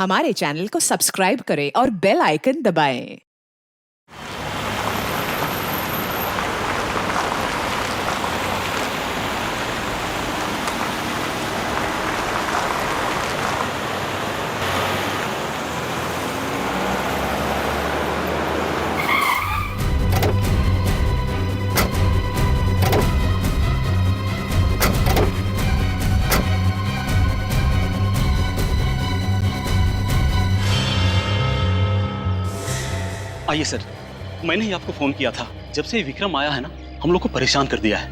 हमारे चैनल को सब्सक्राइब करें और बेल आइकन दबाएं। आइए सर, मैंने ही आपको फोन किया था। जब से विक्रम आया है ना, हम लोग को परेशान कर दिया है।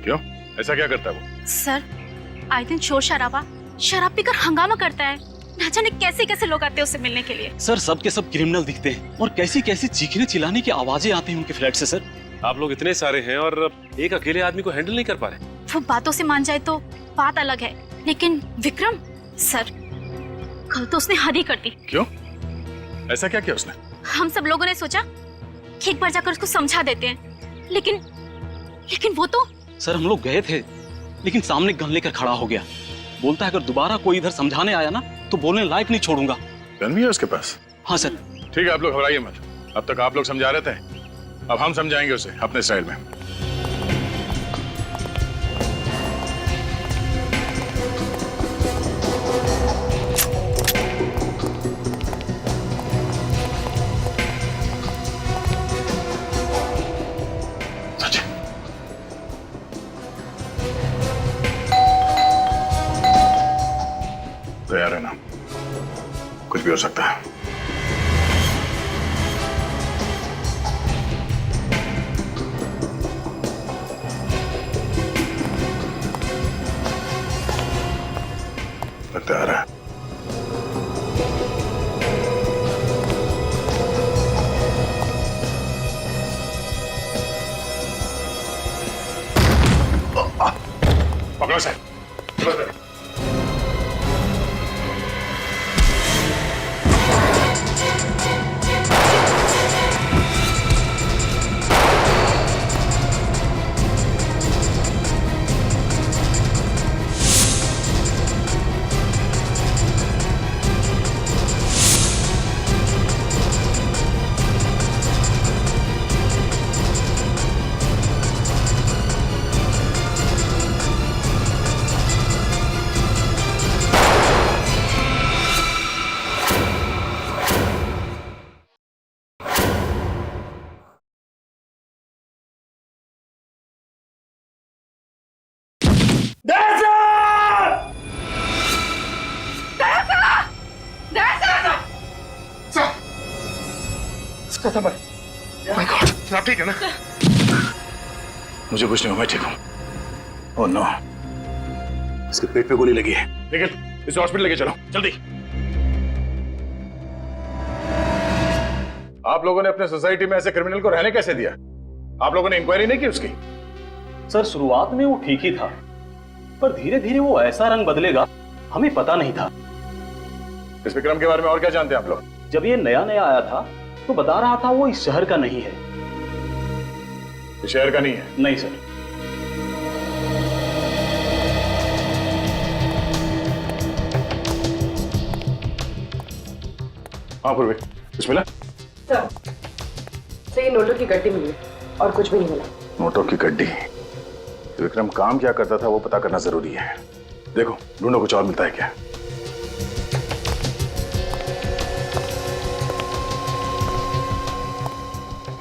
क्यों? ऐसा क्या करता है वो? सर, आए दिन शोर शराब पीकर हंगामा करता है। ना जाने कैसे कैसे लोग आते हैं उससे मिलने के लिए। सर, सब के सब क्रिमिनल दिखते हैं और कैसी कैसी चीखने चिल्लाने की आवाजें आती हैं उनके फ्लैट से। सर, आप लोग इतने सारे हैं और एक अकेले आदमी को हैंडल नहीं कर पा रहे। वो बातों से मान जाए तो बात अलग है, लेकिन विक्रम सर, कल तो उसने हद ही कर दी। क्यों? ऐसा क्या किया उसने? हम सब लोगों ने सोचा कि एक बार जाकर उसको समझा देते हैं, लेकिन वो तो। सर, हम लोग गए थे, लेकिन सामने गन लेकर खड़ा हो गया। बोलता है अगर दोबारा कोई इधर समझाने आया ना तो बोलने लायक नहीं छोड़ूंगा। गन भी है उसके पास? हाँ सर। ठीक है, आप लोग घबराइए मत। अब तक आप लोग समझा रहे थे, अब हम समझाएंगे उसे अपने स्टाइल में। तैयार है ना? कुछ भी हो सकता है। लगता आ रहा है। पकड़ो सर। आप ठीक है ना? मुझे कुछ नहीं हुआ, मैं ठीक हूं। ओह नो, इसके पेट पे गोली लगी है। लेकिन इसे हॉस्पिटल लेके चलो जल्दी। आप लोगों ने अपने सोसाइटी में ऐसे क्रिमिनल को रहने कैसे दिया? आप लोगों ने इंक्वायरी नहीं की उसकी? सर, शुरुआत में वो ठीक ही था, पर धीरे धीरे वो ऐसा रंग बदलेगा हमें पता नहीं था। इस विक्रम के बारे में और क्या जानते हैं आप लोग? जब ये नया नया आया था तो बता रहा था वो इस शहर का नहीं है। इस शहर का नहीं है? नहीं सर। हाँ पूर्वी, कुछ मिला? सर, ये नोटों की गड्डी मिली और कुछ भी नहीं मिला। नोटों की गड्डी? विक्रम काम क्या करता था वो पता करना जरूरी है। देखो ढूंढो, कुछ और मिलता है क्या?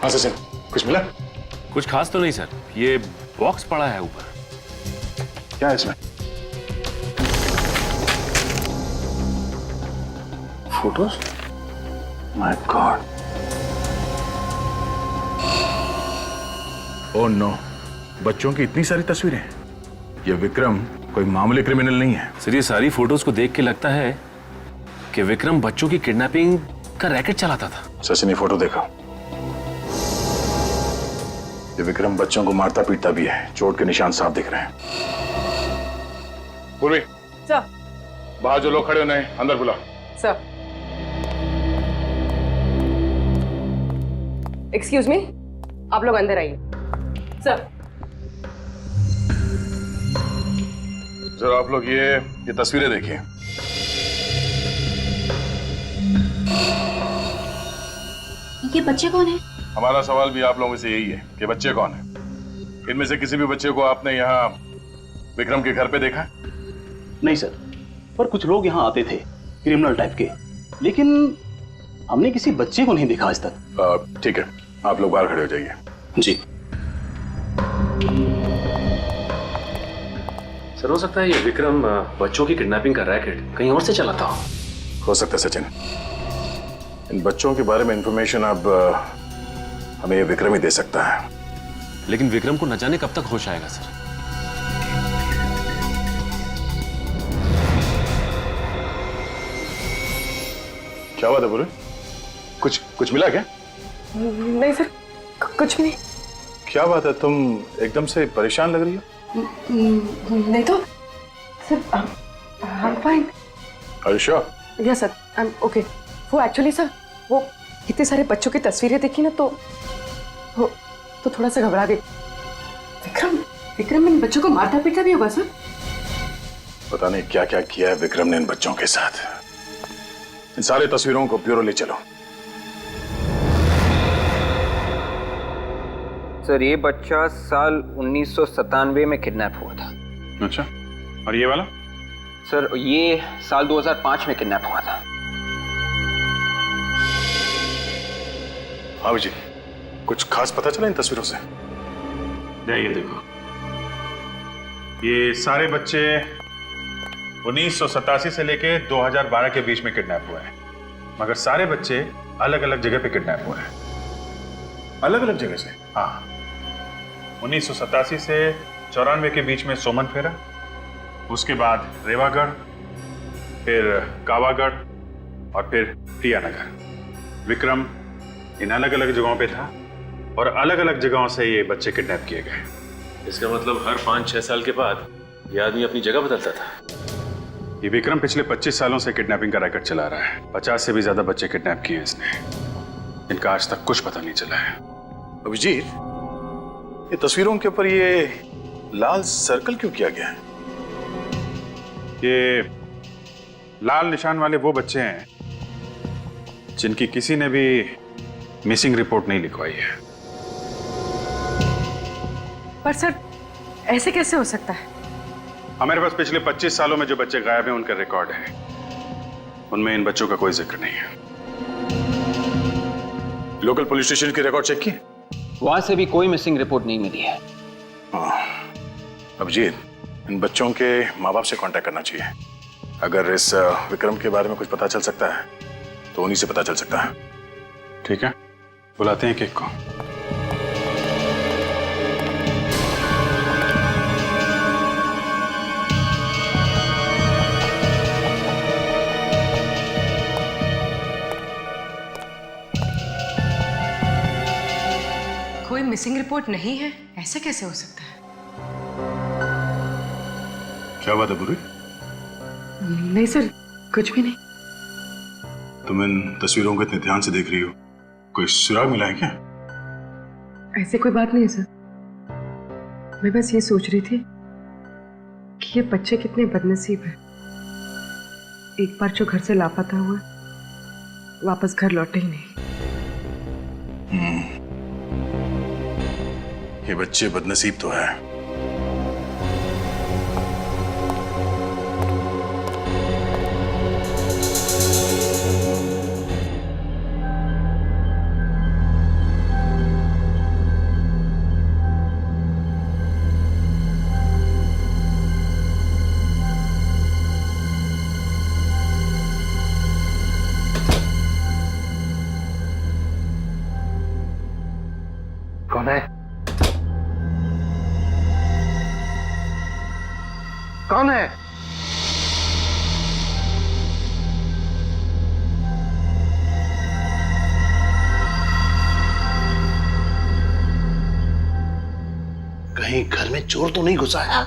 हाँ सचिन, कुछ मिला? कुछ खास तो नहीं सर, ये बॉक्स पड़ा है ऊपर। क्या है इसमें? Photos? My god. Oh no, बच्चों की इतनी सारी तस्वीरें। ये विक्रम कोई मामूली क्रिमिनल नहीं है। सर, ये सारी फोटोज को देख के लगता है कि विक्रम बच्चों की किडनैपिंग का रैकेट चलाता था। सचिन, ये फोटो देखो। ये विक्रम बच्चों को मारता पीटता भी है, चोट के निशान साफ दिख रहे हैं। पूर्वी, सर। बाहर जो लोग खड़े हो उन्हें अंदर बुला। सर। एक्सक्यूज मी, आप लोग अंदर आइए। सर। जरा आप लोग ये तस्वीरें देखिए। बच्चे कौन है? हमारा सवाल भी आप लोगों से यही है कि बच्चे कौन है। इनमें से किसी भी बच्चे को आपने यहाँ विक्रम के घर पे देखा है? नहीं सर, पर कुछ लोग यहाँ आते थे क्रिमिनल टाइप के, लेकिन हमने किसी बच्चे को नहीं देखा आज तक। ठीक है, आप लोग बाहर खड़े हो जाइए। जी सर, हो सकता है ये विक्रम बच्चों की किडनैपिंग का रैकेट कहीं और से चलाता हो सकता है सचिन, इन बच्चों के बारे में इंफॉर्मेशन अब हमें ये विक्रम ही दे सकता है। लेकिन विक्रम को न जाने कब तक होश आएगा सर। क्या बात है बोले? कुछ मिला क्या? नहीं सर, कुछ भी नहीं। क्या बात है, तुम एकदम से परेशान लग रही हो? नहीं तो sir, I am fine. Are you sure? Yes sir, I am okay. वो एक्चुअली सर, वो इतने सारे बच्चों की तस्वीरें देखी ना तो थोड़ा सा घबरा गई। विक्रम इन बच्चों को मारता पीटता भी होगा सर? पता नहीं क्या क्या किया है विक्रम ने इन बच्चों के साथ। इन सारे तस्वीरों को ब्यूरो ले चलो। सर, ये बच्चा साल 1997 में किडनैप हुआ था। अच्छा, और ये वाला? सर, ये साल 2005 में किडनैप हुआ था। हाँ जी, कुछ खास पता चला इन तस्वीरों से? ये देखो, ये सारे बच्चे 1987 से लेके 2012 के बीच में किडनैप हुए हैं, मगर सारे बच्चे अलग अलग जगह पे किडनैप हुए हैं। अलग अलग जगह से? हाँ, 1987 से 94 के बीच में सोमन फेरा, उसके बाद रेवागढ़, फिर कावागढ़ और फिर प्रियानगर। विक्रम इन अलग अलग जगहों पे था और अलग अलग जगहों से ये बच्चे किडनैप किए गए। इसका मतलब हर 5-6 साल के बाद ये आदमी अपनी जगह बदलता था। ये विक्रम पिछले 25 सालों से किडनैपिंग का रैकेट चला रहा है। 50 से भी ज्यादा बच्चे किडनैप किए हैं इसने। इनका आज तक कुछ पता नहीं चला है। अभिजीत, ये तस्वीरों के ऊपर ये लाल सर्कल क्यों किया गया है? ये लाल निशान वाले वो बच्चे हैं जिनकी किसी ने भी मिसिंग रिपोर्ट नहीं लिखवाई है। पर सर, ऐसे कैसे हो सकता है? हमारे पास पिछले 25 सालों में जो बच्चे गायब हैं उनका रिकॉर्ड है, उनमें इन बच्चों का कोई जिक्र नहीं है। लोकल पुलिस स्टेशन के रिकॉर्ड चेक किए? वहां से भी कोई मिसिंग रिपोर्ट नहीं मिली है। अभिजीत, इन बच्चों के माँ बाप से कांटेक्ट करना चाहिए। अगर इस विक्रम के बारे में कुछ पता चल सकता है तो उन्हीं से पता चल सकता है। ठीक है, बुलाते हैं केक को। कोई मिसिंग रिपोर्ट नहीं है? ऐसा कैसे हो सकता है? क्या बात है बुरी? नहीं सर, कुछ भी नहीं। तुम इन तस्वीरों को इतने ध्यान से देख रही हो, कोई सुराग मिला है क्या? ऐसे कोई बात नहीं है सर। मैं बस ये सोच रही थी कि ये बच्चे कितने बदनसीब हैं। एक बार जो घर से लापता हुआ, वापस घर लौटे ही नहीं। ये बच्चे बदनसीब तो है। कौन है? कौन है? कहीं घर में चोर तो नहीं घुसा है?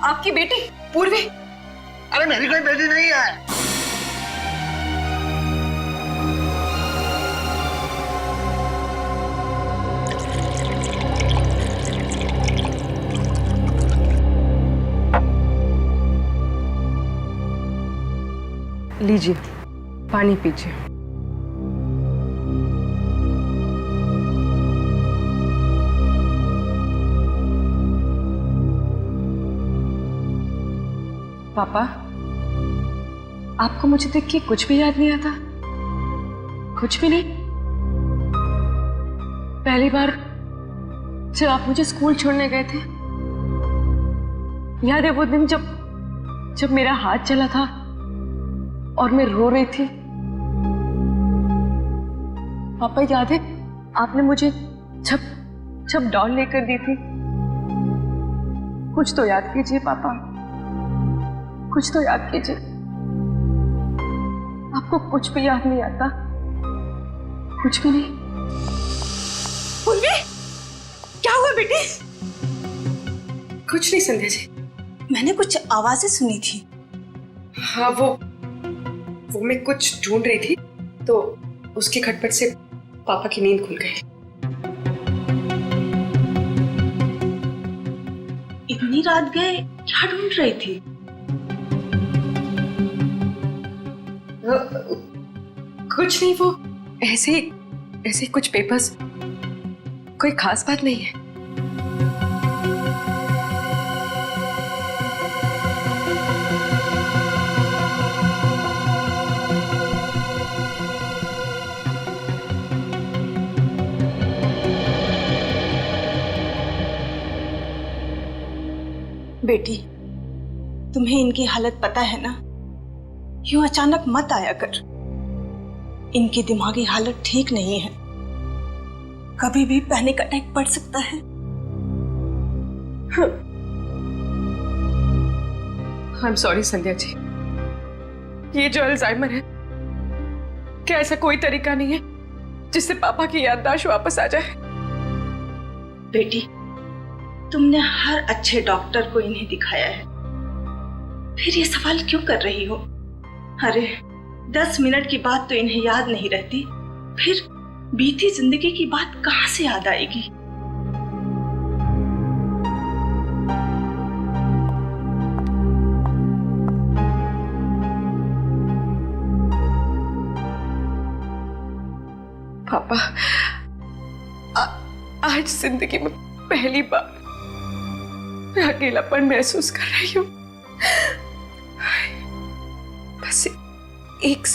आपकी बेटी पूर्वी? अरे मेरी कोई बेटी नहीं है। लीजिए, पानी पीजिए। पापा, आपको मुझे देख के कुछ भी याद नहीं आता? कुछ भी नहीं? पहली बार जब आप मुझे स्कूल छोड़ने गए थे, याद है वो दिन जब मेरा हाथ चला था और मैं रो रही थी? पापा, याद है आपने मुझे जब डॉल लेकर दी थी? कुछ तो याद कीजिए पापा, कुछ तो याद कीजिए। आपको कुछ भी याद नहीं आता? कुछ भी नहीं? पूर्वी, क्या हुआ बेटी? कुछ नहीं संध्या जी। मैंने कुछ आवाजें सुनी थी। हाँ, वो मैं कुछ ढूंढ रही थी तो उसकी खटपट से पापा की नींद खुल गई। इतनी रात गए क्या ढूंढ रही थी? कुछ नहीं, वो ऐसे कुछ पेपर्स, कोई खास बात नहीं है। बेटी, तुम्हें इनकी हालत पता है ना? यूं अचानक मत आया कर। इनकी दिमागी हालत ठीक नहीं है, कभी भी पैनिक अटैक पड़ सकता है। I am sorry Sandhya ji, ये जो अल्जाइमर है, क्या ऐसा कोई तरीका नहीं है जिससे पापा की याददाश्त वापस आ जाए? बेटी, तुमने हर अच्छे डॉक्टर को इन्हें दिखाया है, फिर ये सवाल क्यों कर रही हो? अरे 10 मिनट की बात तो इन्हें याद नहीं रहती, फिर बीती जिंदगी की बात कहां से याद आएगी? पापा, आज जिंदगी में पहली बार मैं अकेलापन महसूस कर रही हूँ। बस एक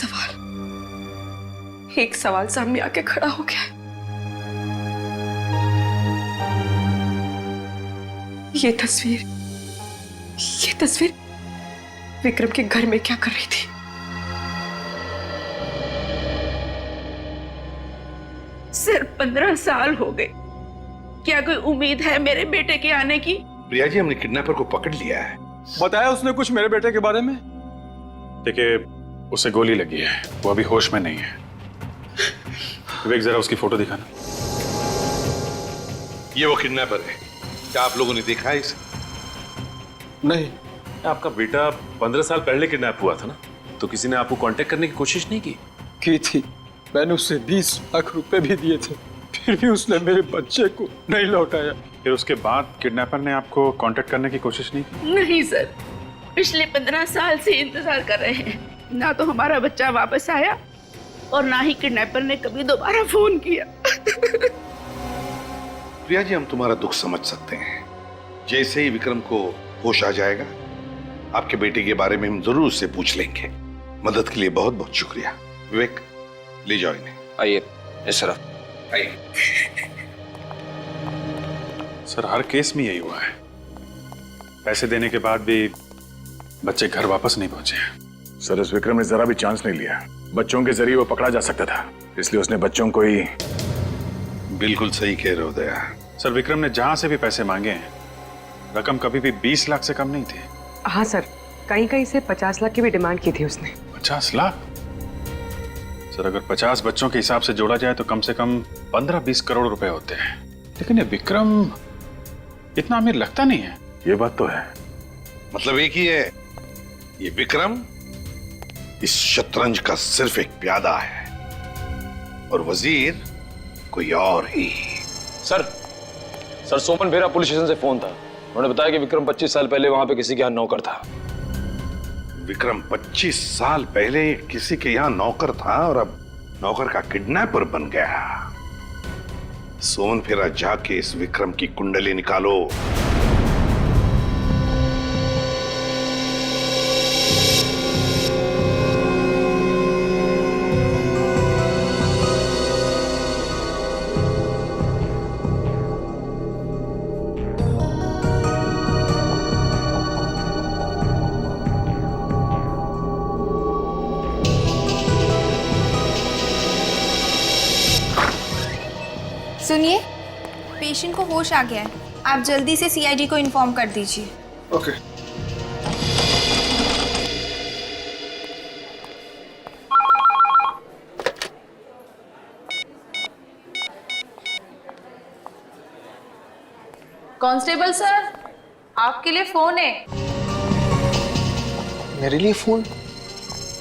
सवाल सामने आके खड़ा हो गया। ये तस्वीर विक्रम के घर में क्या कर रही थी? सिर्फ 15 साल हो गए, क्या कोई उम्मीद है मेरे बेटे के आने की? प्रिया जी, हमने किडनैपर को पकड़ लिया है। बताया उसने कुछ मेरे बेटे के बारे में? देखिए, उसे गोली लगी है, वो अभी होश में नहीं है। विवेक, जरा उसकी फोटो दिखाना। ये वो किडनैपर है, क्या आप लोगों ने देखा है इसे? नहीं। आपका बेटा 15 साल पहले किडनैप हुआ था ना, तो किसी ने आपको कांटेक्ट करने की कोशिश नहीं की थी? मैंने उससे 20 लाख रुपए भी दिए थे, फिर भी उसने मेरे बच्चे को नहीं लौटाया। फिर उसके बाद किडनैपर ने आपको कांटेक्ट करने की कोशिश नहीं की? नहीं सर, पिछले 15 साल से इंतजार कर रहे हैं, ना तो हमारा बच्चा वापस आया और ना ही किडनैपर ने कभी दोबारा फोन किया। प्रिया जी, हम तुम्हारा दुख समझ सकते हैं। जैसे ही विक्रम को होश आ जाएगा, आपके बेटे के बारे में हम जरूर उससे पूछ लेंगे। मदद के लिए बहुत बहुत शुक्रिया। विवेक, ले जाओ इन्हें। आइए इस तरफ आइए। सर, हर केस में यही हुआ है, पैसे देने के बाद भी बच्चे घर वापस नहीं पहुंचे। सर, इस विक्रम ने जरा भी चांस नहीं लिया। बच्चों के जरिए वो पकड़ा जा सकता था, इसलिए उसने बच्चों को ही। बिल्कुल सही कह रहे हो दया। सर, विक्रम ने जहां से भी पैसे मांगे हैं, रकम कभी भी 20 लाख से कम नहीं थी। हाँ सर, कहीं से 50 लाख की भी डिमांड की थी उसने। 50 लाख? सर, अगर 50 बच्चों के हिसाब से जोड़ा जाए तो कम से कम 15-20 करोड़ रुपए होते हैं। लेकिन ये विक्रम इतना अमीर लगता नहीं है। ये बात तो है, मतलब एक ही है, ये विक्रम इस शतरंज का सिर्फ एक प्यादा है और वजीर कोई और ही। सर सोमन भेरा पुलिस स्टेशन से फोन था। उन्होंने बताया कि विक्रम 25 साल पहले वहां पे किसी के यहाँ नौकर था। विक्रम 25 साल पहले किसी के यहाँ नौकर था और अब नौकर का किडनैपर बन गया। सोमन फेरा जाके इस विक्रम की कुंडली निकालो। सुनिए, पेशेंट को होश आ गया है। आप जल्दी से सीआईडी को इन्फॉर्म कर दीजिए। ओके। कांस्टेबल सर, आपके लिए फोन है। मेरे लिए फोन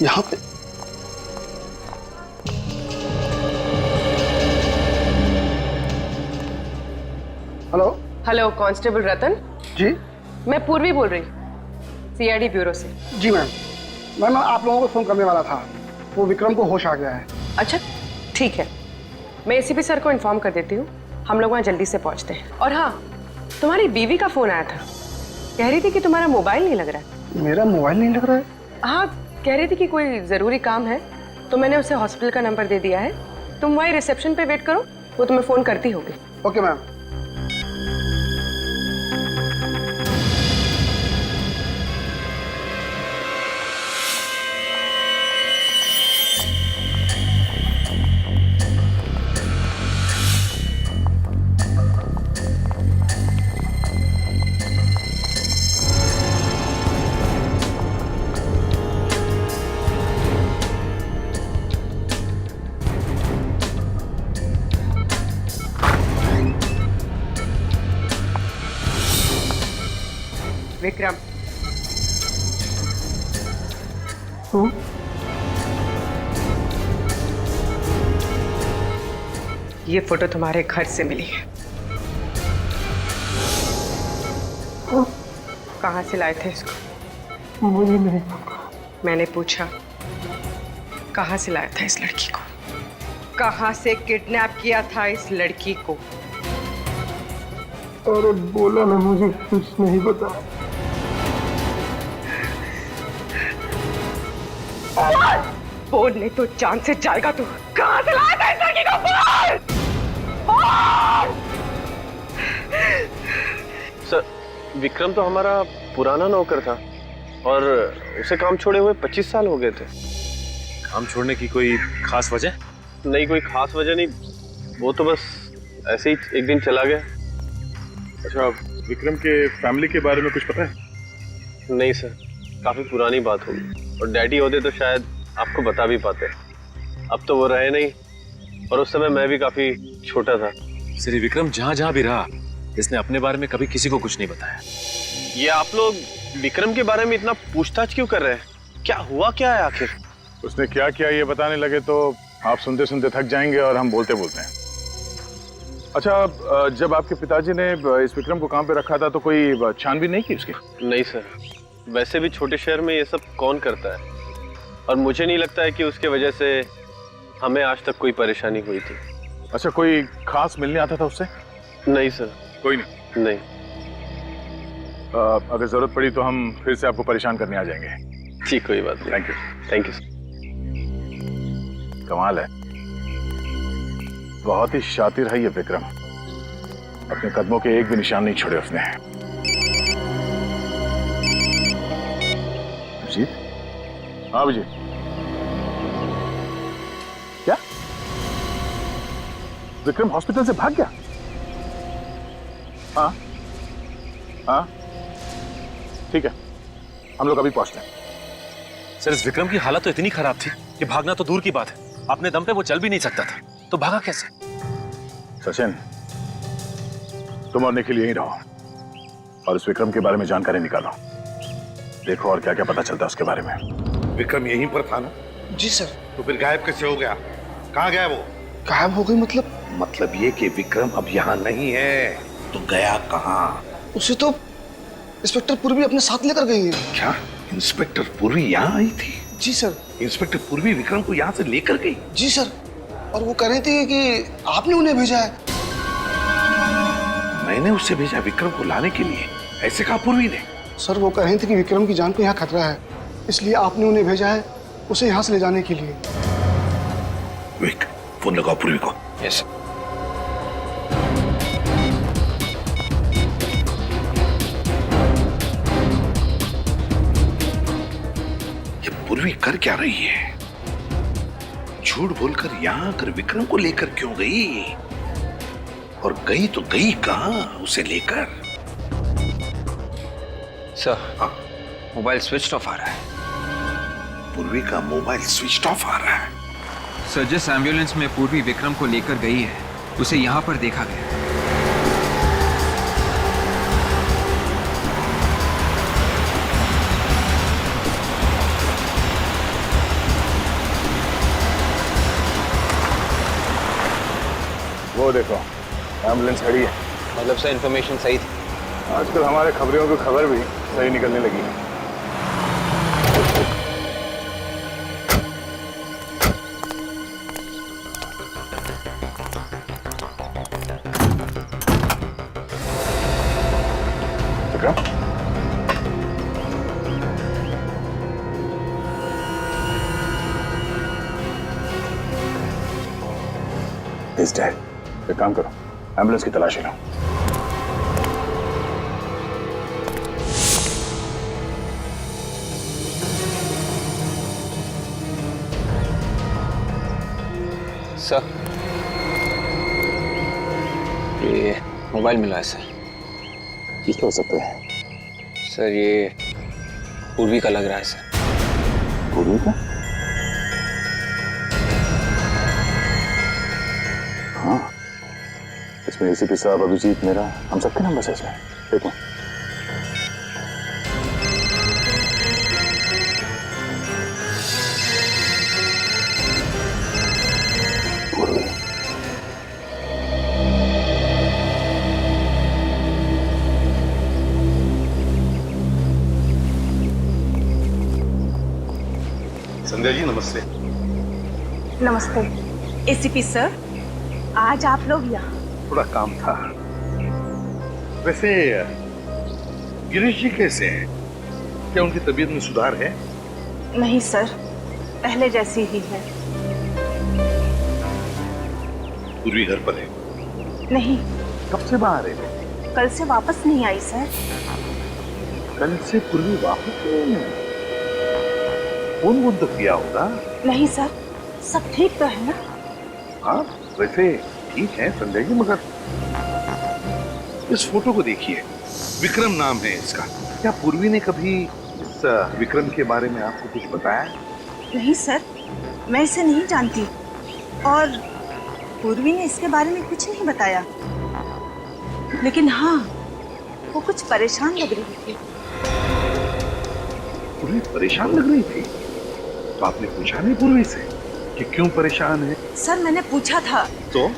यहाँ पे? हेलो कांस्टेबल रतन जी। मैं पूर्वी बोल रही हूँ, सीआईडी ब्यूरो से। जी मैम, मैं आप लोगों को फोन करने वाला था। वो विक्रम को होश आ गया है। अच्छा ठीक है, मैं एसीपी सर को इन्फॉर्म कर देती हूँ। हम लोग वहाँ जल्दी से पहुँचते हैं। और हाँ, तुम्हारी बीवी का फोन आया था, कह रही थी कि तुम्हारा मोबाइल नहीं लग रहा है। मेरा मोबाइल नहीं लग रहा है? हाँ, कह रही थी कि कोई जरूरी काम है, तो मैंने उसे हॉस्पिटल का नंबर दे दिया है। तुम वहीं रिसेप्शन पे वेट करो, वो तुम्हें फोन करती होगी। Okay ma'am. विक्रम, ये फोटो तुम्हारे घर से मिली है। कहाँ से लाए थे इसको? मुझे नहीं। मैंने पूछा, कहाँ से लाया था इस लड़की को? कहाँ से किडनैप किया था इस लड़की को? अरे बोला ना, मुझे कुछ नहीं पता। बोल नहीं तो जान से जाएगा तू। कहाँ से लाया था इस लड़की को? बोल! सर, विक्रम तो हमारा पुराना नौकर था और उसे काम छोड़े हुए 25 साल हो गए थे। काम छोड़ने की कोई खास वजह? नहीं, कोई खास वजह नहीं, वो तो बस ऐसे ही एक दिन चला गया। अच्छा, विक्रम के फैमिली के बारे में कुछ पता है? नहीं सर, काफी पुरानी बात होगी, और डैडी होते तो शायद आपको बता भी पाते। अब तो वो रहे नहीं, और उस समय मैं भी काफी छोटा था। श्री विक्रम जहाँ जहाँ भी रहा, इसने अपने बारे में कभी किसी को कुछ नहीं बताया। ये आप लोग विक्रम के बारे में इतना पूछताछ क्यों कर रहे हैं? क्या हुआ क्या है आखिर? उसने क्या किया ये बताने लगे तो आप सुनते सुनते थक जाएंगे और हम बोलते बोलते हैं। अच्छा, जब आपके पिताजी ने इस विक्रम को काम पे रखा था तो कोई छानबीन नहीं की उसकी? नहीं सर, वैसे भी छोटे शहर में ये सब कौन करता है, और मुझे नहीं लगता है कि उसके वजह से हमें आज तक कोई परेशानी हुई थी। अच्छा, कोई खास मिलने आता था उससे? नहीं सर। कोई नहीं? नहीं। अगर जरूरत पड़ी तो हम फिर से आपको परेशान करने आ जाएंगे। ठीक, कोई बात नहीं। Thank you. Thank you sir. कमाल है, बहुत ही शातिर है ये विक्रम। अपने कदमों के एक भी निशान नहीं छोड़े उसने। अभिजीत? हाँ अभिजीत, क्या विक्रम हॉस्पिटल से भाग गया? हाँ हाँ, ठीक है, हम लोग अभी पहुंचते हैं। सर, इस विक्रम की हालत तो इतनी खराब थी कि भागना तो दूर की बात है, अपने दम पे वो चल भी नहीं सकता था, तो भागा कैसे? सचिन, तुम और निखिल यहीं रहो और इस विक्रम के बारे में जानकारी निकालो। देखो और क्या क्या पता चलता है उसके बारे में। विक्रम यहीं पर था ना? जी सर। तो फिर गायब कैसे हो गया? कहाँ गया वो? गायब हो गई मतलब ये कि विक्रम अब यहाँ नहीं है, तो गया कहाँ? उसे तो इंस्पेक्टर पूर्वी अपने साथ लेकर गई है। क्या इंस्पेक्टर पूर्वी यहाँ आई थी? जी सर। इंस्पेक्टर पूर्वी विक्रम को यहाँ से लेकर गई? जी सर, और वो कह रही थी कि आपने उन्हें भेजा है। मैंने उससे भेजा विक्रम को लाने के लिए, ऐसे कहा पूर्वी ने? सर वो कह रही थी कि विक्रम की जान को यहाँ खतरा है, इसलिए आपने उन्हें भेजा है उसे यहाँ से ले जाने के लिए। विक, फोन लगाओ पूर्वी को। यस। ये पूर्वी कर क्या रही है? झूठ बोलकर यहाँ आकर विक्रम को लेकर क्यों गई? और गई तो गई कहाँ उसे लेकर? सर, मोबाइल स्विच ऑफ आ रहा है। पूर्वी का मोबाइल स्विच ऑफ आ रहा है? सर, जिस एम्बुलेंस में पूर्वी विक्रम को लेकर गई है उसे यहाँ पर देखा गया। वो देखो एम्बुलेंस खड़ी है। मतलब सर इन्फॉर्मेशन सही थी? आजकल हमारे खबरियों की खबर भी सही निकलने लगी है। He's dead. एक काम करो, एम्बुलेंस की तलाशी लो। सर, ये मोबाइल मिला है सर। किसका हो सकता है? सर ये पूर्वी का लग रहा है सर। पूर्वी का? हाँ, इसमें एसीपी साहब, अभिजीत, मेरा, हम सबके नंबर है इसमें। देखो पूर्वी। संध्या जी नमस्ते। नमस्ते। एसीपी सर, आज आप लोग यहाँ? थोड़ा काम था। वैसे गिरीश जी कैसे हैं? क्या उनकी तबीयत में सुधार है? नहीं सर, पहले जैसी ही है। पूर्वी घर पर है? नहीं। कब से बाहर है? कल से वापस नहीं आई सर। कल से पूर्वी वापस नहीं है? फोन तो किया होगा? नहीं सर, सब ठीक तो है ना? हाँ वैसे ठीक है संजय जी, मगर इस फोटो को देखिए, विक्रम नाम है इसका। क्या पूर्वी ने कभी इस विक्रम के बारे में आपको कुछ बताया? नहीं सर, मैं इसे नहीं जानती और पूर्वी ने इसके बारे में कुछ नहीं बताया। लेकिन हाँ, वो कुछ परेशान लग रही थी। पूर्वी परेशान लग रही थी? तो आपने पूछा नहीं पूर्वी से कि क्यों परेशान है? सर मैंने पूछा था तो?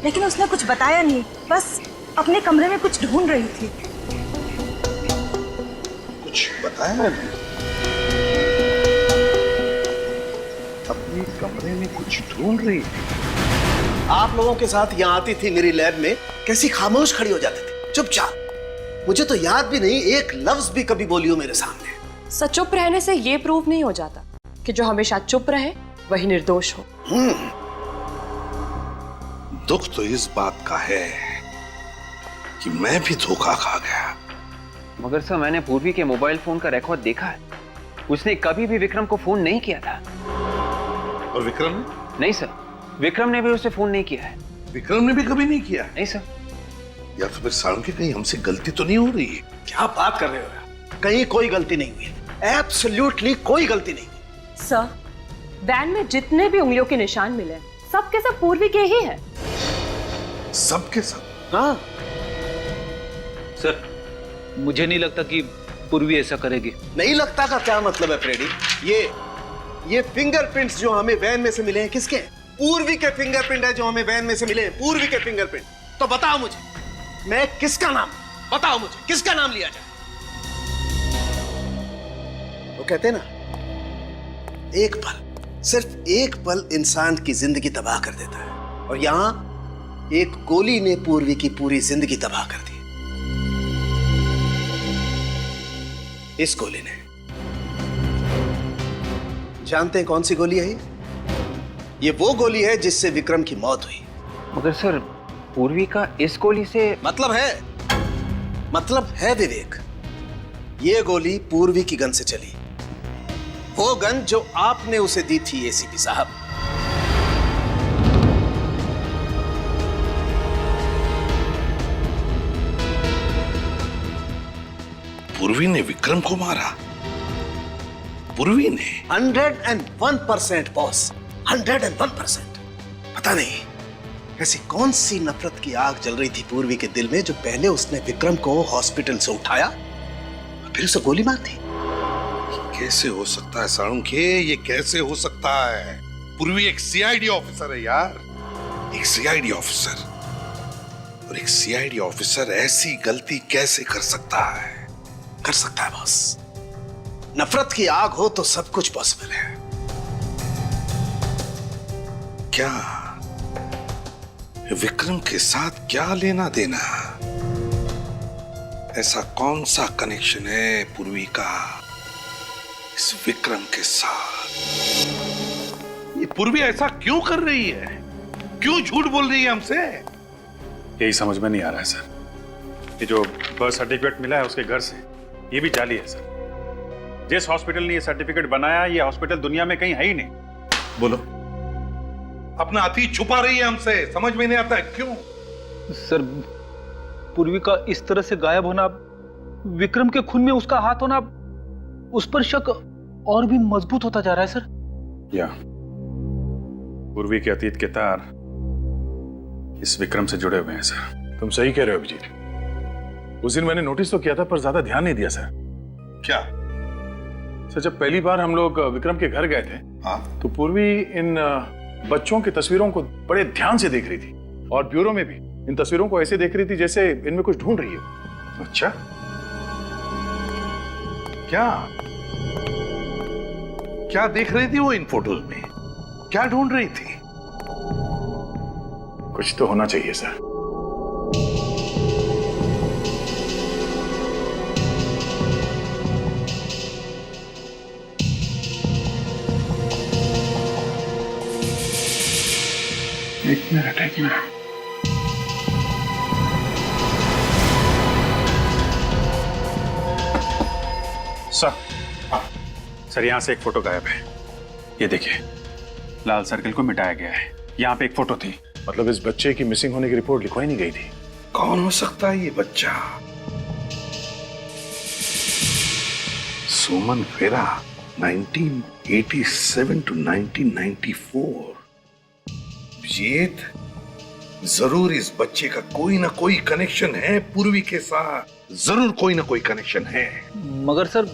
लेकिन उसने कुछ बताया नहीं, बस अपने कमरे में कुछ ढूंढ रही थी। कुछ बताया नहीं? अपने कमरे में कुछ ढूंढ रही थी? आप लोगों के साथ यहाँ आती थी मेरी लैब में, कैसी खामोश खड़ी हो जाती थी, चुपचाप। मुझे तो याद भी नहीं एक लफ्ज भी कभी बोली हो मेरे सामने। सर, चुप रहने से ये प्रूव नहीं हो जाता कि जो हमेशा चुप रहे वही निर्दोष हो। दुख तो इस बात का है कि मैं भी धोखा खा गया। मगर सर, मैंने पूर्वी के मोबाइल फोन का रिकॉर्ड देखा है। उसने कभी भी विक्रम को फोन नहीं किया था। और विक्रम ने? नहीं सर, विक्रम ने भी उसे फोन नहीं किया है। विक्रम ने भी कभी नहीं किया? नहीं सर। या तो फिर साळुंखे कहीं हमसे गलती तो नहीं हो रही है? क्या बात कर रहे हो? कहीं कोई गलती नहीं हुई, एब्सोल्युटली कोई गलती नहीं। सर, वैन में जितने भी उंगलियों के निशान मिले सब के सब पूर्वी के ही है। सब के सब? हाँ सर, मुझे नहीं लगता कि पूर्वी ऐसा करेगी। नहीं लगता का क्या मतलब है फ्रेडी? ये फिंगरप्रिंट्स जो हमें वैन में से मिले हैं किसके हैं? पूर्वी के फिंगरप्रिंट है जो हमें वैन में से मिले हैं, पूर्वी के फिंगरप्रिंट। तो बताओ मुझे, मैं किसका नाम, बताओ मुझे किसका नाम लिया जाए? वो कहते हैं ना, एक पल, सिर्फ एक पल इंसान की जिंदगी तबाह कर देता है, और यहां एक गोली ने पूर्वी की पूरी जिंदगी तबाह कर दी। इस गोली ने, जानते हैं कौन सी गोली है ये वो गोली है जिससे विक्रम की मौत हुई। मगर सर, पूर्वी का इस गोली से मतलब है विवेक, ये गोली पूर्वी की गन से चली, वो गन जो आपने उसे दी थी एसीपी साहब। पूर्वी ने विक्रम को मारा? पूर्वी ने? 101% बॉस, 101%। पता नहीं ऐसी कौन सी नफरत की आग जल रही थी पूर्वी के दिल में जो पहले उसने विक्रम को हॉस्पिटल से उठाया और फिर उसे गोली मार दी। कैसे हो सकता है साळुंखे, ये कैसे हो सकता है? पूर्वी एक सीआईडी ऑफिसर है यार, एक सीआईडी ऑफिसर, और एक सीआईडी ऑफिसर ऐसी गलती कैसे कर सकता है? कर सकता है बॉस, नफरत की आग हो तो सब कुछ पॉसिबल है। क्या विक्रम के साथ क्या लेना देना? ऐसा कौन सा कनेक्शन है पूर्वी का इस विक्रम के साथ? ये पूर्वी ऐसा क्यों कर रही है? क्यों झूठ बोल रही है हमसे? यही समझ में नहीं आ रहा है सर। ये जो बर्थ सर्टिफिकेट मिला है उसके घर से, ये भी जाली है सर। जिस हॉस्पिटल ने ये सर्टिफिकेट बनाया, ये हॉस्पिटल दुनिया में कहीं है ही नहीं। बोलो, अपना अतीत छुपा रही है हमसे, समझ में नहीं आता है क्यों? सर, पूर्वी का इस तरह से गायब होना, विक्रम के खून में उसका हाथ होना, उस पर शक और भी मजबूत होता जा रहा है सर। या पूर्वी के अतीत के तार इस विक्रम से जुड़े हुए हैं सर। तुम सही कह रहे हो अभिजीत। उस दिन मैंने नोटिस तो किया था पर ज्यादा ध्यान नहीं दिया सर। क्या सर, जब पहली बार हम लोग विक्रम के घर गए थे, हाँ? तो पूर्वी इन बच्चों की तस्वीरों को बड़े ध्यान से देख रही थी, और ब्यूरो में भी इन तस्वीरों को ऐसे देख रही थी जैसे इनमें कुछ ढूंढ रही है। अच्छा, क्या देख रही थी वो इन फोटोज में? क्या ढूंढ रही थी? कुछ तो होना चाहिए सर। एक मिनट। सर, यहां से एक फोटो गायब है। ये देखिए, लाल सर्कल को मिटाया गया है। यहां पे एक फोटो थी। मतलब इस बच्चे की मिसिंग होने की रिपोर्ट लिखवाई नहीं गई थी। कौन हो सकता है ये बच्चा? सोमन फेरा, 1987 to 1994। अभिजीत, जरूर इस बच्चे का कोई ना कोई कनेक्शन है पूर्वी के साथ, जरूर कोई ना कोई कनेक्शन है। मगर सर,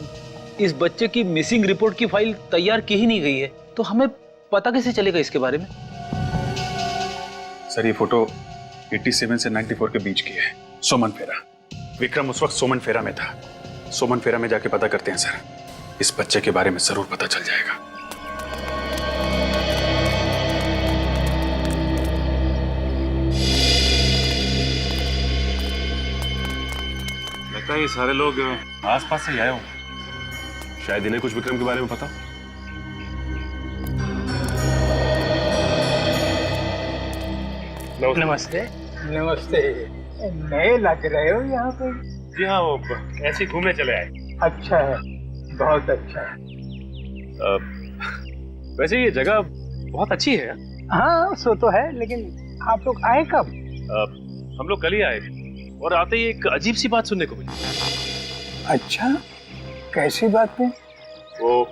इस बच्चे की मिसिंग रिपोर्ट की फाइल तैयार की ही नहीं गई है, तो हमें पता कैसे चलेगा इसके बारे में? सर, ये फोटो 87 से 94 के बीच की है। सोमन फेरा, विक्रम उस वक्त सोमन फेरा में था। सोमन फेरा में जाके पता करते हैं सर, इस बच्चे के बारे में जरूर पता चल जाएगा। लगता है ये सारे लोग आसपास से आए होंगे। शायद इन्हें कुछ विक्रम के बारे में पता। नमस्ते। नमस्ते। नए लग रहे हो यहाँ पे? जी हाँ, वो ऐसे ही घूमने चले आए। अच्छा है, बहुत अच्छा है। वैसे ये जगह बहुत अच्छी है। हाँ, सो तो है, लेकिन आप लोग आए कब? हम लोग कल ही आए और आते ही एक अजीब सी बात सुनने को मिली। अच्छा, कैसी बात है? वो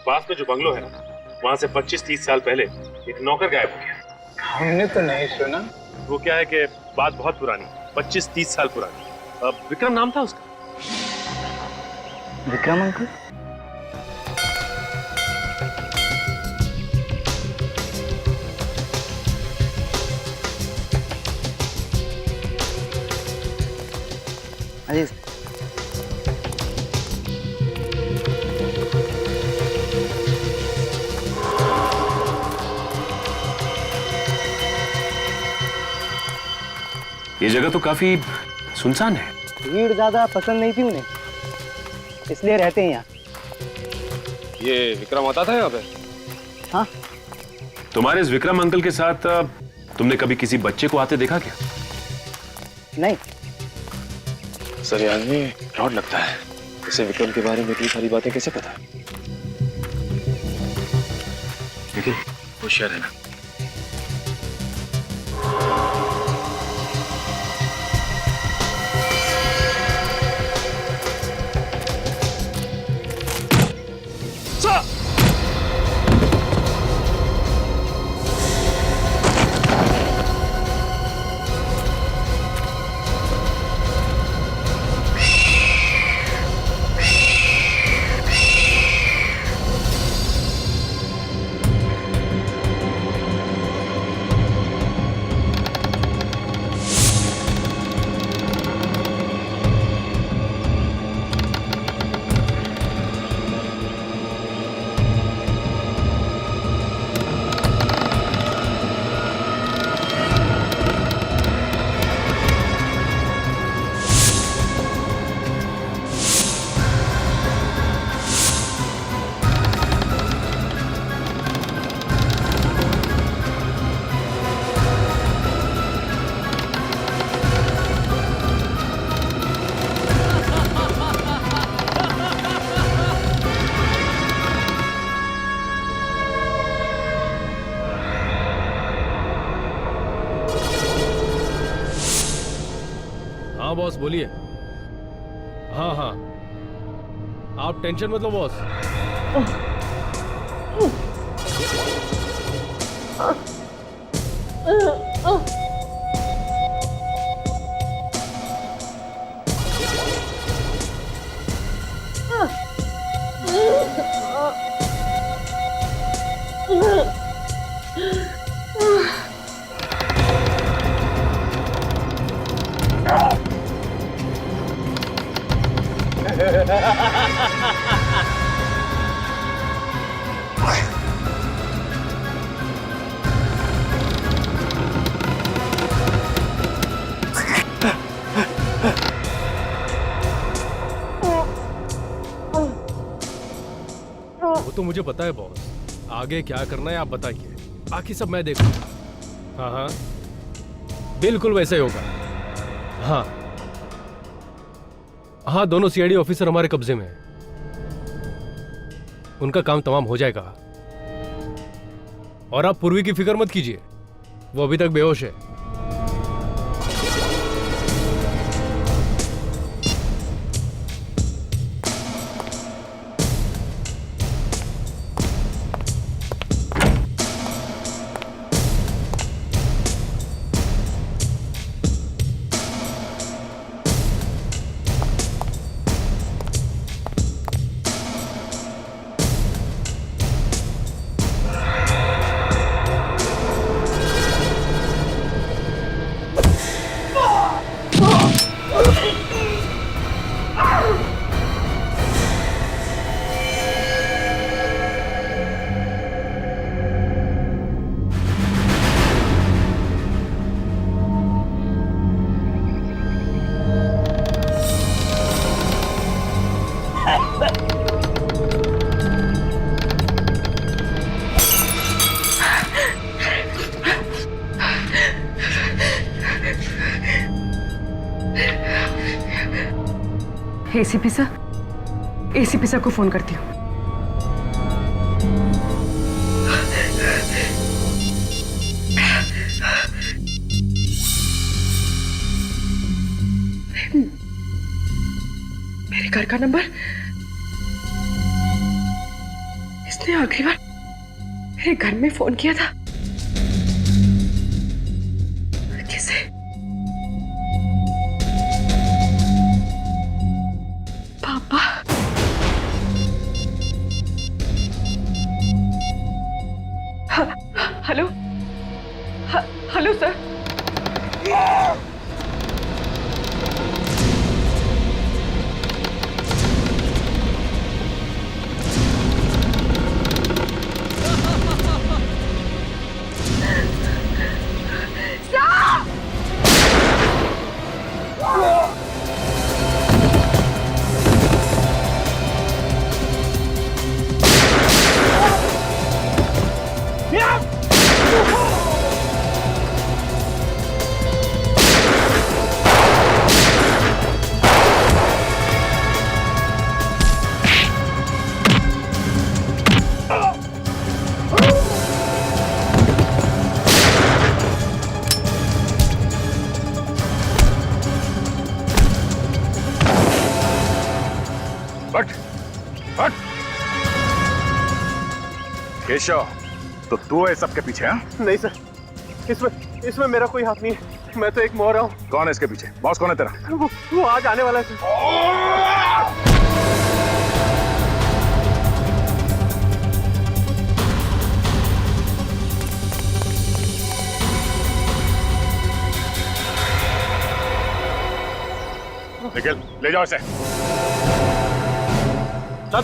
पास में जो बंगलो है ना, वहाँ से 25-30 साल पहले एक नौकर गायब हो गया। हमने तो नहीं सुना। वो क्या है कि बात बहुत पुरानी, 25-30 साल पुरानी। विक्रम नाम था उसका। विक्रम अंकल? अरे ये जगह तो काफी सुनसान है। भीड़ ज्यादा पसंद नहीं थी उन्हें, इसलिए रहते हैं यहाँ। ये विक्रम आता था यहाँ पे? हाँ। तुम्हारे इस विक्रम अंकल के साथ तुमने कभी किसी बच्चे को आते देखा क्या? नहीं। सर ये आदमी फ्रॉड लगता है। इसे विक्रम के बारे में इतनी सारी बातें कैसे पता है? लेकिन होशियार है ना। हाँ बॉस बोलिए। हाँ हाँ आप टेंशन मत लो बॉस। वो तो मुझे पता है बॉस, आगे क्या करना है आप बताइए, बाकी सब मैं देखूंगा। हाँ हाँ बिल्कुल वैसे ही होगा। हाँ हाँ दोनों सीआईडी ऑफिसर हमारे कब्जे में हैं। उनका काम तमाम हो जाएगा। और आप पूर्वी की फिक्र मत कीजिए, वो अभी तक बेहोश है। एसीपी सर को फोन करती हूँ। मेरे घर का नंबर, इसने आखिरी बार मेरे घर में फोन किया था किसे? पापा। हट हट। केशव, तो तू है सबके पीछे? हाँ नहीं सर, इसमें मेरा कोई हाथ नहीं है। मैं तो एक मोहरा हूँ। कौन है इसके पीछे? बॉस कौन है तेरा? वो आज आने वाला है सर। निखिल, ले जाओ इसे। चल।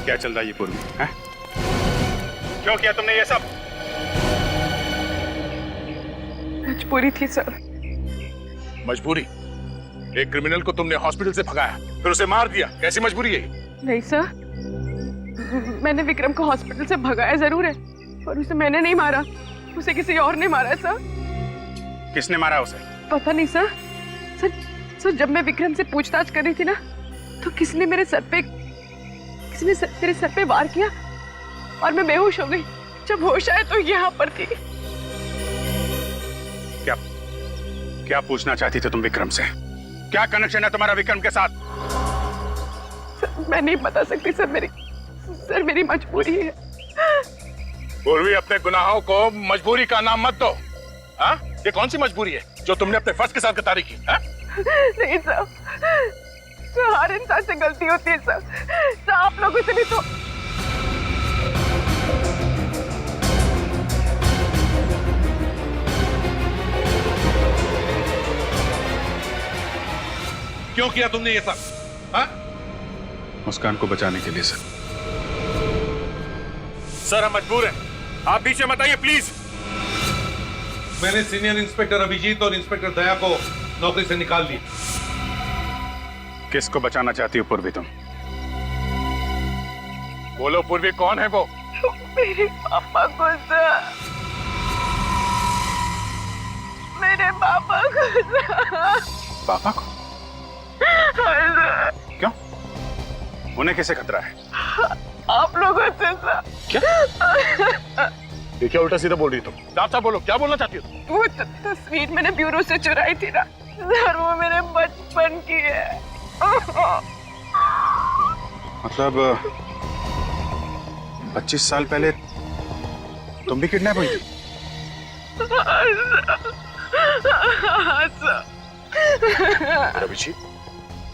क्या चल रहा है ये पूर्वी? हैं? क्यों किया तुमने ये सब? मजबूरी थी सर। मजबूरी? एक क्रिमिनल को तुमने हॉस्पिटल से भगाया, फिर उसे मार दिया, कैसी मजबूरी है? नहीं सर, मैंने विक्रम को हॉस्पिटल से भगाया जरूर है, पर उसे मैंने नहीं मारा, उसे किसी और ने मारा है सर। किसने मारा उसे? पता नहीं सर। सर जब मैं विक्रम से पूछताछ कर रही थी ना, तो किसने मेरे सर पे वार किया और मैं बेहोश हो गई। जब होश आया तो यहाँ पर थी। क्या पूछना चाहती थी तुम विक्रम से? क्या कनेक्शन है तुम्हारा विक्रम के साथ? सर मैं नहीं बता सकती सर, मेरी मजबूरी है। पूर्वी, अपने गुनाहों को मजबूरी का नाम मत दो। हाँ? ये कौन सी मजबूरी है जो तुमने अपने फर्ज के साथ गद्दारी की? हाँ? नहीं सर, हर इंसान से गलती होती है सर, आप लोगों से भी तो। क्यों किया तुमने ये सब? हाँ? मुस्कान को बचाने के लिए सर। सर हम मजबूर हैं, आप पीछे मत आइए प्लीज। मैंने सीनियर इंस्पेक्टर अभिजीत और इंस्पेक्टर दया को नौकरी से निकाल दिया। किसको बचाना चाहती हो पूर्वी तुम? बोलो पूर्वी, कौन है वो? मेरे पापा को सर, मेरे पापा को सर। पापा को? क्यों? उन्हें कैसे खतरा है? आप लोगों से सर। क्या? ये क्या उल्टा सीधा बोल रही तुम? साफ साफ बोलो, क्या बोलना चाहती हो? वो तस्वीर मैंने ब्यूरो से चुराई थी ना सर, वो मेरे बचपन की है। मतलब 25 साल पहले तुम भी किडनैप हुई थी? अभिजीत,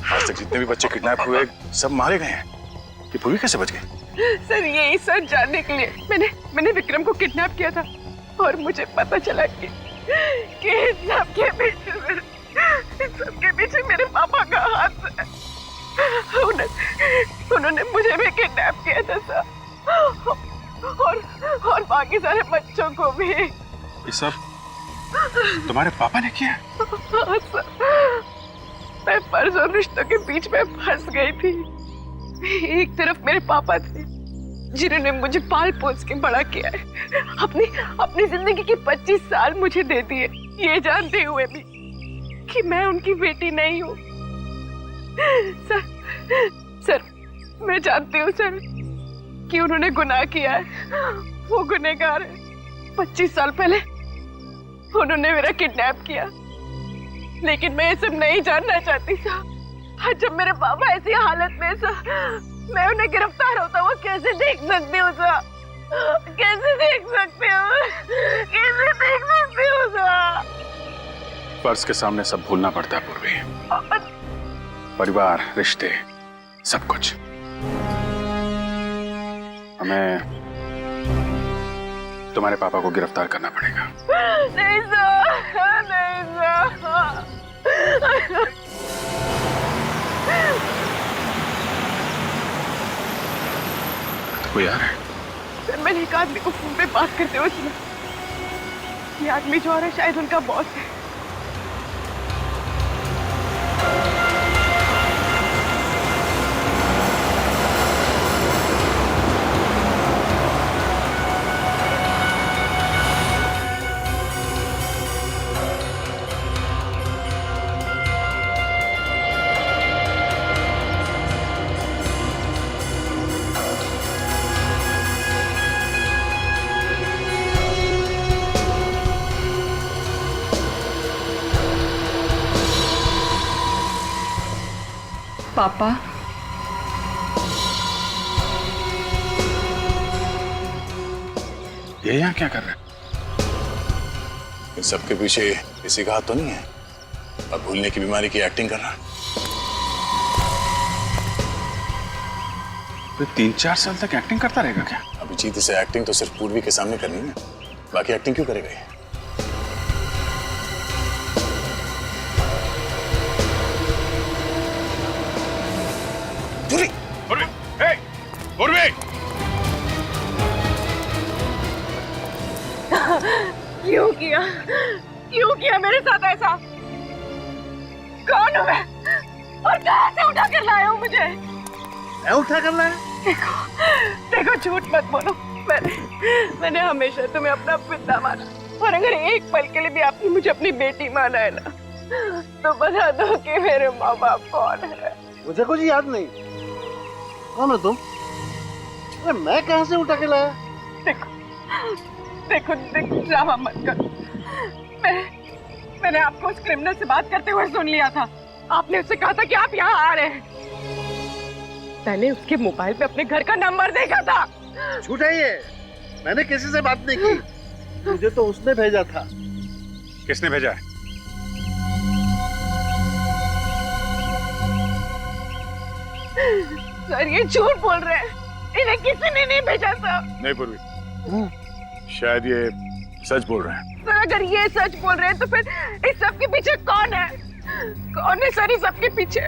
आज तक जितने भी बच्चे किडनैप हुए सब मारे गए हैं, कि पूर्वी कैसे बच गई? सर यही सच जानने के लिए मैंने विक्रम को किडनैप किया था, और मुझे पता चला कि सबके पीछे मेरे पापा का हाथ है। उन्होंने मुझे भी किडनैप किया था सर, और बाकी सारे बच्चों को भी। ये सब तुम्हारे पापा ने किया? मैं फर्ज और रिश्तों के बीच में फंस गई थी। एक तरफ मेरे पापा थे जिन्होंने मुझे पाल पोस के बड़ा किया है, अपनी जिंदगी के 25 साल मुझे दे दिए, ये जानते हुए भी कि मैं उनकी बेटी नहीं हूँ। सर मैं जानती हूँ सर कि उन्होंने गुनाह किया है, वो गुनहगार है। 25 साल पहले उन्होंने मेरा किडनैप किया, लेकिन मैं ये सब नहीं जानना चाहती सर। जब मेरे पापा ऐसी हालत में सर, मैं उन्हें गिरफ्तार होता हुआ कैसे देख सकती हूँ सर? कैसे देख सकती हूँ सर? फर्ज के सामने सब भूलना पड़ता है पूर्वी, परिवार, रिश्ते, सब कुछ। हमें तुम्हारे पापा को गिरफ्तार करना पड़ेगा। नहीं सर, नहीं सर। कोई आ रहा है? सर मैंने एक आदमी को फोन पे बात करते हुए सुना। ये आदमी जो आ रहा है शायद उनका बॉस है। पापा, ये यहाँ क्या कर रहे हैं? इन सबके पीछे किसी का हाथ तो नहीं है? अब भूलने की बीमारी की एक्टिंग कर रहा है। तो 3-4 साल तक एक्टिंग करता रहेगा क्या? अभिजीत, इसे एक्टिंग तो सिर्फ पूर्वी के सामने करनी है, बाकी एक्टिंग क्यों करेगा ये? पूर्वी! पूर्वी! हे! पूर्वी! क्यों किया मेरे साथ ऐसा? कौन हूँ मैं और कहाँ से उठा कर लाए हो मुझे? मैं उठा कर लाया? देखो झूठ मत बोलो, मैंने हमेशा तुम्हें अपना पिता माना, और अगर एक पल के लिए भी आपने मुझे अपनी बेटी माना है ना, तो बता दो कि मेरे माँ बाप कौन है। मुझे कुछ याद नहीं। कौन हो तुम? अरे मैं कहाँ से उठा के लाया? देखो ड्रामा मत करो। मैंने आपको उस क्रिमिनल से बात करते हुए सुन लिया था। आपने उससे कहा था कि आप यहाँ आ रहे हैं। मैंने उसके मोबाइल पे अपने घर का नंबर देखा था। झूठ है ये। मैंने किसी से बात नहीं की। मुझे तो उसने भेजा था। किसने भेजा है? सर ये झूठ बोल रहे हैं, इन्हें किसी ने नहीं भेजा सर। नहीं पूर्वी, शायद ये सच बोल रहे हैं। सर अगर ये सच बोल रहे हैं तो फिर इस सब के पीछे कौन है? कौन है सर इस सब के पीछे?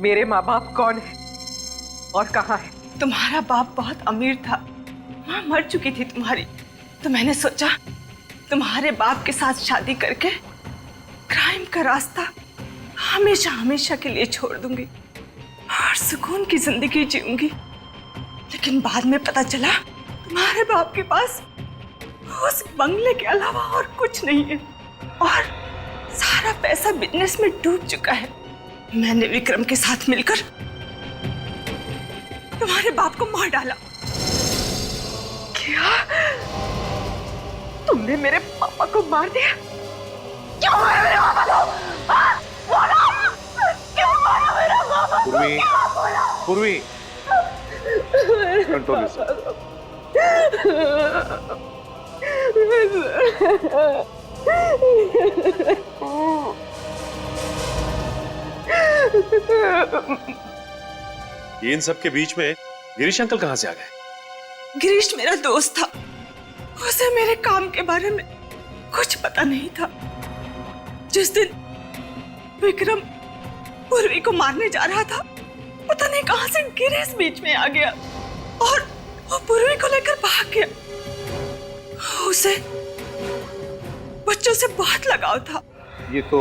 मेरे माँ बाप कौन है और कहाँ है? तुम्हारा बाप बहुत अमीर था, माँ मर चुकी थी तुम्हारी, तो मैंने सोचा तुम्हारे बाप के साथ शादी करके क्राइम का रास्ता हमेशा हमेशा के लिए छोड़ दूंगी और सुकून की जिंदगी जीऊंगी। लेकिन बाद में पता चला तुम्हारे बाप के पास उस बंगले के अलावा और कुछ नहीं है और सारा पैसा बिजनेस में डूब चुका है। मैंने विक्रम के साथ मिलकर तुम्हारे बाप को मार डाला। क्या? तुमने मेरे पापा को मार दिया? क्यों मारा मेरे पापा को? बोलो! क्यों मारा मेरा पापा को? पूर्वी, कंट्रोल योरसेल्फ। ये इन सब के बीच में गिरीश अंकल कहाँ से आ गए? गिरीश मेरा दोस्त था, उसे मेरे काम के बारे में कुछ पता नहीं था। जिस दिन विक्रम पूर्वी को मारने जा रहा था, पता नहीं कहां से गिरीश बीच में आ गया और वो पूर्वी को लेकर भाग गया। उसे बच्चों से बहुत लगाव था। ये तो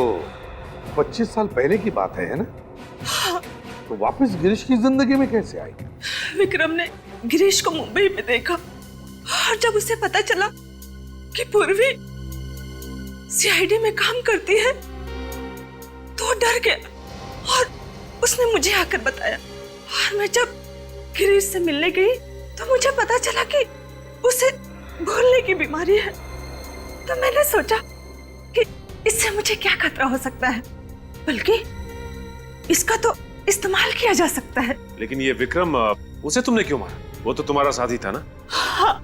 25 साल पहले की बात है ना? हाँ। तो वापस गिरीश की जिंदगी में कैसे आई? विक्रम ने गिरीश को मुंबई में देखा और जब उसे पता चला कि पूर्वी सीआईडी में काम करती है तो डर गया और उसने मुझे आकर बताया। और मैं जब गिरीश से मिलने गई तो मुझे पता चला कि उसे भूलने की बीमारी है। तो मैंने सोचा कि इससे मुझे क्या खतरा हो सकता है, बल्कि इसका तो इस्तेमाल किया जा सकता है। लेकिन ये विक्रम, उसे तुमने क्यों मारा? वो तो तुम्हारा साथी था ना? हाँ,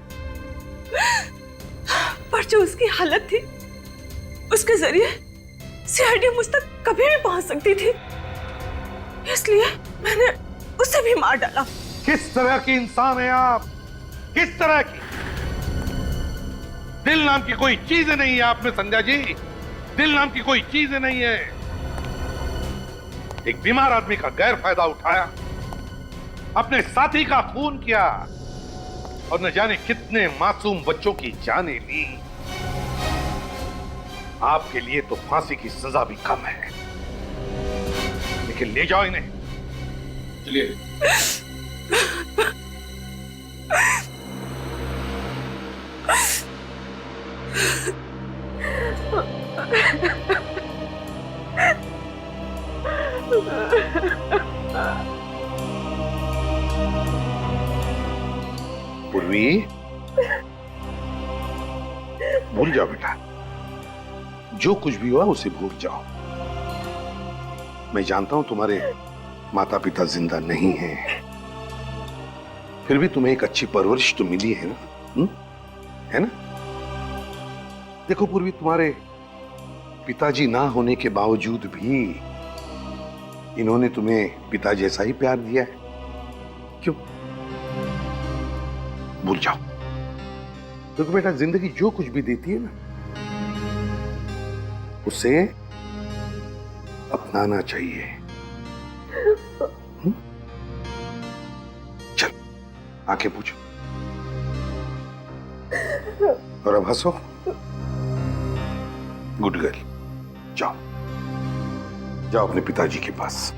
पर जो उसकी हालत थी उसके जरिए सीआईडी मुझ तक कभी भी पहुंच सकती थी, इसलिए मैंने उसे भी मार डाला। किस तरह की इंसान है आप? किस तरह की? दिल नाम की कोई चीज नहीं है आप में संध्या जी। दिल नाम की कोई चीज नहीं है। एक बीमार आदमी का गैर फायदा उठाया, अपने साथी का खून किया और न जाने कितने मासूम बच्चों की जानें ली। आपके लिए तो फांसी की सजा भी कम है, लेकिन ले जाओ इन्हें। चलिए। पूर्वी, भूल जाओ बेटा, जो कुछ भी हुआ उसे भूल जाओ। मैं जानता हूं तुम्हारे माता पिता जिंदा नहीं हैं, फिर भी तुम्हें एक अच्छी परवरिश तो मिली है ना, है ना? देखो पूर्वी, तुम्हारे पिताजी ना होने के बावजूद भी इन्होंने तुम्हें पिता जैसा ही प्यार दिया है। क्यों? भूल जाओ। देखो बेटा, जिंदगी जो कुछ भी देती है ना, उसे अपनाना चाहिए। चल, आंखें पूछो और अब हंसो। गुड गर्ल, जाओ जाओ अपने पिताजी के पास।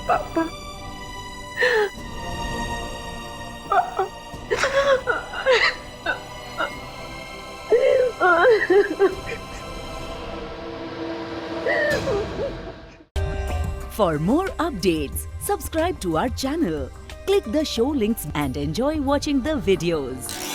पापा, For more updates, subscribe to our channel, click the show links and enjoy watching the videos.